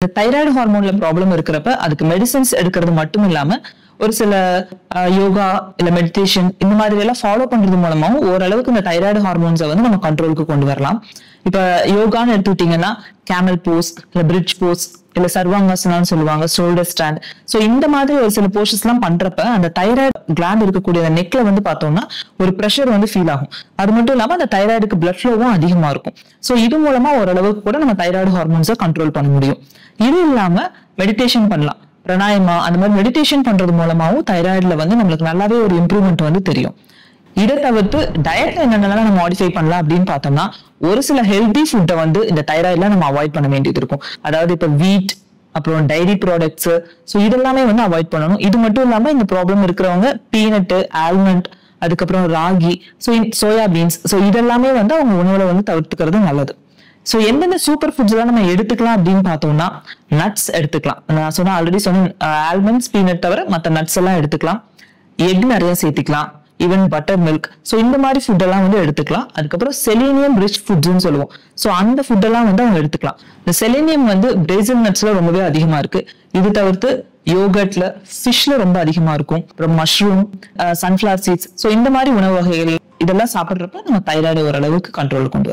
இந்த thyroid ஹார்மோன்ல problem இருக்கிறப்ப அதுக்கு மெடிசன்ஸ் எடுக்கிறது மட்டும் இல்லாம ஒரு சில யோகா இல்ல மெடிடேஷன் இந்த மாதிரி எல்லாம் ஃபாலோ பண்றது மூலமாவும் ஓரளவுக்கு இந்த தைராய்டு ஹார்மோன்ஸை வந்து நம்ம கண்ட்ரோலுக்கு கொண்டு வரலாம். இப்ப யோகான்னு எடுத்துக்கிட்டீங்கன்னா கேமல் போஸ் இல்ல பிரிட்ஜ் போஸ் இல்ல சர்வாங்காசனான்னு சொல்லுவாங்க, ஷோல்டர் ஸ்டாண்ட். சோ இந்த மாதிரி ஒரு சில போஷஸ் எல்லாம் பண்றப்ப அந்த தைராய்டு கிளாண்ட் இருக்கக்கூடிய அந்த நெக்ல வந்து பார்த்தோம்னா ஒரு ப்ரெஷர் வந்து ஃபீல் ஆகும். அது மட்டும் இல்லாம அந்த தைராய்டுக்கு பிளட் ஃப்ளோவும் அதிகமா இருக்கும். சோ இது மூலமா ஓரளவுக்கு கூட நம்ம தைராய்டு ஹார்மோன்ஸை கண்ட்ரோல் பண்ண முடியும். இது இல்லாம மெடிடேஷன் பண்ணலாம், பிராணாயமா அந்த மாதிரி மெடிடேஷன் பண்றது மூலமாவும் தைராய்டுல வந்து நம்மளுக்கு நல்லாவே ஒரு இம்ப்ரூவ்மெண்ட் வந்து தெரியும். இதை தவிர்த்து டயட்ல என்னென்னலாம் நம்ம மாடிஃபை பண்ணலாம் அப்படின்னு பார்த்தோம்னா ஒரு சில ஹெல்தி ஃபுட்டை வந்து இந்த தைராய்டுல நம்ம அவாய்ட் பண்ண வேண்டியது இருக்கும். அதாவது இப்ப வீட், அப்புறம் டைரி ப்ராடக்ட்ஸ், ஸோ இதெல்லாமே வந்து அவாய்ட் பண்ணணும். இது மட்டும் இல்லாம இந்த ப்ராப்ளம் இருக்கிறவங்க பீனட்டு, ஆல்மண்ட், அதுக்கப்புறம் ராகி, சோயா பீன்ஸ், ஸோ இதெல்லாமே வந்து அவங்க உணவுல வந்து தவிர்த்துக்கிறது நல்லது. ஸோ எந்தெந்த சூப்பர் ஃபுட்ஸ் எல்லாம் நம்ம எடுத்துக்கலாம் அப்படின்னு பார்த்தோம்னா நட்ஸ் எடுத்துக்கலாம். நான் சொன்ன ஆல்ரெடி சொன்ன ஆல்மண்ட்ஸ், பீனட் தவிர மற்ற நட்ஸ் எல்லாம் எடுத்துக்கலாம். எக் நிறைய சேர்த்துக்கலாம், ஈவன் பட்டர் மில்க். ஸோ இந்த மாதிரி ஃபுட் எல்லாம் வந்து எடுத்துக்கலாம். அதுக்கப்புறம் செலீனியம் ரிச் ஃபுட்ஸ்ன்னு சொல்லுவோம். ஸோ அந்த ஃபுட் எல்லாம் வந்து அவங்க எடுத்துக்கலாம். இந்த செலீனியம் வந்து பிரேசில் நட்ஸ்ல ரொம்பவே அதிகமா இருக்கு. இது தவிர்த்து யோகர்ட்ல, ஃபிஷ்ல ரொம்ப அதிகமா இருக்கும். அப்புறம் மஷ்ரூம், சன்ஃபிளவர் சீட்ஸ், ஸோ இந்த மாதிரி உணவு வகைகள் இதெல்லாம் சாப்பிட்றப்ப நம்ம தைராய்டு ஓரளவுக்கு கண்ட்ரோல் கொண்டு வரும்.